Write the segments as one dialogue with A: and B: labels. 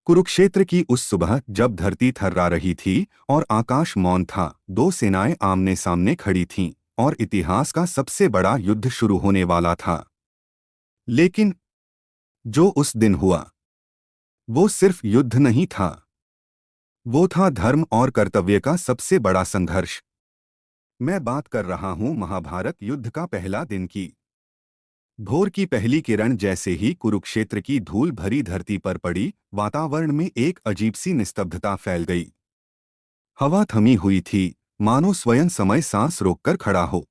A: कुरुक्षेत्र की उस सुबह जब धरती थर्रा रही थी और आकाश मौन था, दो सेनाएं आमने सामने खड़ी थीं और इतिहास का सबसे बड़ा युद्ध शुरू होने वाला था। लेकिन जो उस दिन हुआ वो सिर्फ युद्ध नहीं था, वो था धर्म और कर्तव्य का सबसे बड़ा संघर्ष। मैं बात कर रहा हूं महाभारत युद्ध का पहला दिन की। भोर की पहली किरण जैसे ही कुरुक्षेत्र की धूल भरी धरती पर पड़ी, वातावरण में एक अजीब सी निस्तब्धता फैल गई। हवा थमी हुई थी, मानो स्वयं समय सांस रोककर खड़ा हो।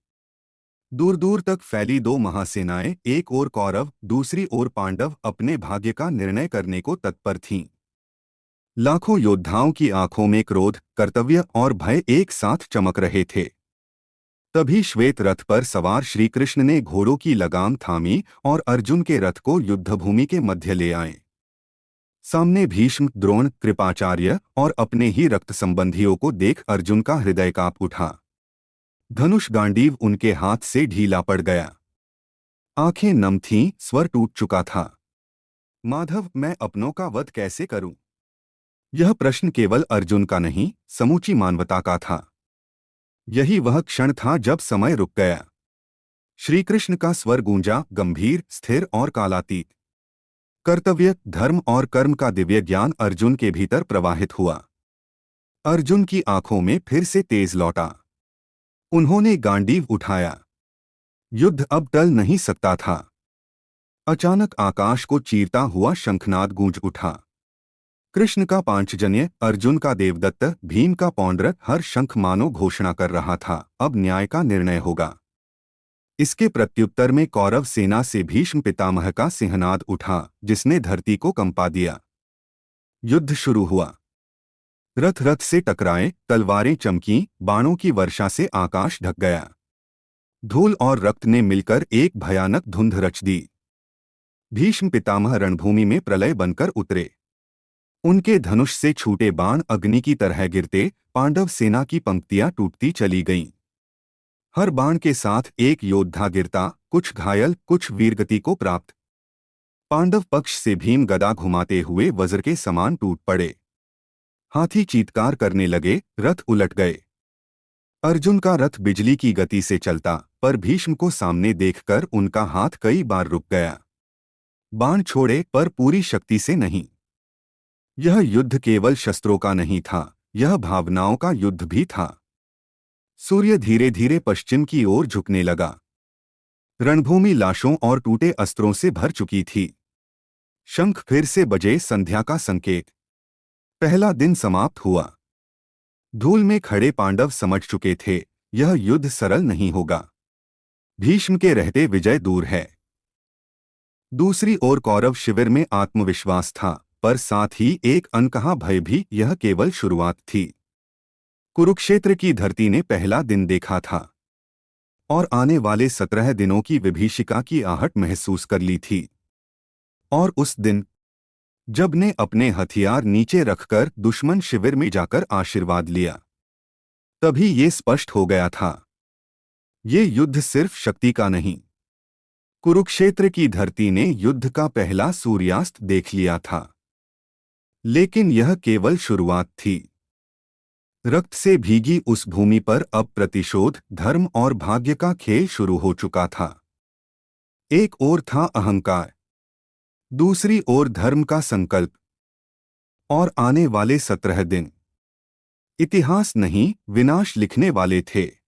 A: दूर दूर तक फैली दो महासेनाएं, एक ओर कौरव दूसरी ओर पांडव, अपने भाग्य का निर्णय करने को तत्पर थीं। लाखों योद्धाओं की आंखों में क्रोध, कर्तव्य और भय एक साथ चमक रहे थे। तभी श्वेत रथ पर सवार श्री कृष्ण ने घोड़ों की लगाम थामी और अर्जुन के रथ को युद्धभूमि के मध्य ले आए। सामने भीष्म, द्रोण, कृपाचार्य और अपने ही रक्त संबंधियों को देख अर्जुन का हृदय कांप उठा। धनुष गांडीव उनके हाथ से ढीला पड़ गया। आंखें नम थीं, स्वर टूट चुका था। माधव, मैं अपनों का वध कैसे करूं? यह प्रश्न केवल अर्जुन का नहीं, समूची मानवता का था। यही वह क्षण था जब समय रुक गया। श्री कृष्ण का स्वर गूंजा, गंभीर, स्थिर और कालातीत। कर्तव्य, धर्म और कर्म का दिव्य ज्ञान अर्जुन के भीतर प्रवाहित हुआ। अर्जुन की आंखों में फिर से तेज लौटा। उन्होंने गांडीव उठाया। युद्ध अब टल नहीं सकता था। अचानक आकाश को चीरता हुआ शंखनाद गूंज उठा। कृष्ण का पांचजन्य, अर्जुन का देवदत्त, भीम का पौंड्र, हर शंख मानो घोषणा कर रहा था, अब न्याय का निर्णय होगा। इसके प्रत्युत्तर में कौरव सेना से भीष्म पितामह का सिंहनाद उठा, जिसने धरती को कंपा दिया। युद्ध शुरू हुआ। रथ रथ से टकराए, तलवारें चमकीं, बाणों की वर्षा से आकाश ढक गया। धूल और रक्त ने मिलकर एक भयानक धुंध रच दी। भीष्म पितामह रणभूमि में प्रलय बनकर उतरे। उनके धनुष से छूटे बाण अग्नि की तरह गिरते, पांडव सेना की पंक्तियां टूटती चली गईं। हर बाण के साथ एक योद्धा गिरता, कुछ घायल, कुछ वीरगति को प्राप्त। पांडव पक्ष से भीम गदा घुमाते हुए वज्र के समान टूट पड़े। हाथी चीत्कार करने लगे, रथ उलट गए। अर्जुन का रथ बिजली की गति से चलता, पर भीष्म को सामने देखकर उनका हाथ कई बार रुक गया। बाण छोड़े, पर पूरी शक्ति से नहीं। यह युद्ध केवल शस्त्रों का नहीं था, यह भावनाओं का युद्ध भी था। सूर्य धीरे धीरे पश्चिम की ओर झुकने लगा। रणभूमि लाशों और टूटे अस्त्रों से भर चुकी थी। शंख फिर से बजे, संध्या का संकेत। पहला दिन समाप्त हुआ। धूल में खड़े पांडव समझ चुके थे, यह युद्ध सरल नहीं होगा। भीष्म के रहते विजय दूर है। दूसरी ओर कौरव शिविर में आत्मविश्वास था, पर साथ ही एक अनकहा भय भी। यह केवल शुरुआत थी। कुरुक्षेत्र की धरती ने पहला दिन देखा था और आने वाले 17 दिनों की विभीषिका की आहट महसूस कर ली थी। और उस दिन जब ने अपने हथियार नीचे रखकर दुश्मन शिविर में जाकर आशीर्वाद लिया, तभी ये स्पष्ट हो गया था, ये युद्ध सिर्फ शक्ति का नहीं। कुरुक्षेत्र की धरती ने युद्ध का पहला सूर्यास्त देख लिया था। लेकिन यह केवल शुरुआत थी। रक्त से भीगी उस भूमि पर अब प्रतिशोध, धर्म और भाग्य का खेल शुरू हो चुका था। एक ओर था अहंकार, दूसरी ओर धर्म का संकल्प। और आने वाले 17 दिन इतिहास नहीं, विनाश लिखने वाले थे।